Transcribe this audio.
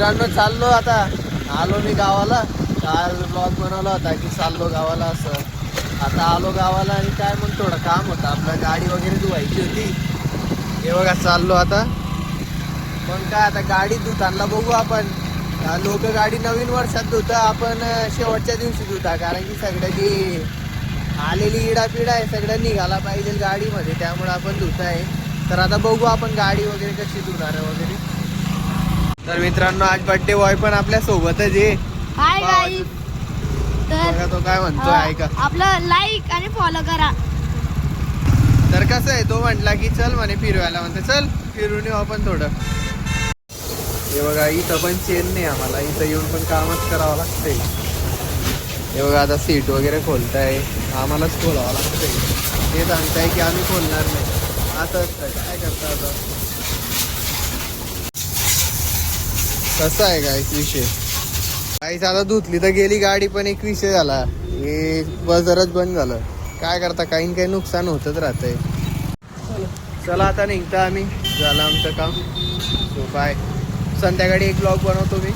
मित्रांनो चाललो आता, आलो मी गावाला. काल ब्लॉग बनवला होता की चाललो गावाला असं. आता आलो गावाला आणि काय मग थोडं काम होतं आपलं, गाडी वगैरे धुवायची होती. हे बघा चाललो आता. मग काय आता गाडी धुताना बघू आपण. लोक गाडी नवीन वर्षात धुता, आपण शेवटच्या दिवशी धुता, कारण की सगळ्याची आलेली इडापिडा आहे सगळं निघाला पाहिजे गाडीमध्ये, त्यामुळे आपण धुताय. तर आता बघू आपण गाडी वगैरे कशी धुणार वगैरे. तर मित्रांनो आज बर्थडे बॉय पण आपल्या सोबतच आहे. Hi guys. बघा तो काय म्हणतोय ऐका. आपलं लाईक आणि फॉलो करा. तर कसं आहे, तो म्हटला की चल म्हणे फिरवायला, म्हणते चल फिरून येऊ आपण थोडं. हे बघा इथं पण चेन नाही आम्हाला, इथं येऊन पण कामच करावं लागतंय. हे बघा आता सीट वगैरे खोलताय, आम्हालाच खोलावं लागतंय. ते सांगताय की आम्ही खोलणार नाही, असं काय करता आता. कसं आहे काय विषय. काहीच आता धुतली तर गेली गाडी, पण एक विषय झाला, हे बजरच बंद झालं. काय करता, काही काही नुकसान होतच राहतंय. चला आता निघता आम्ही, झालं आमचं काम. So bye. संध्याकाळी एक ब्लॉग बनवतो मी.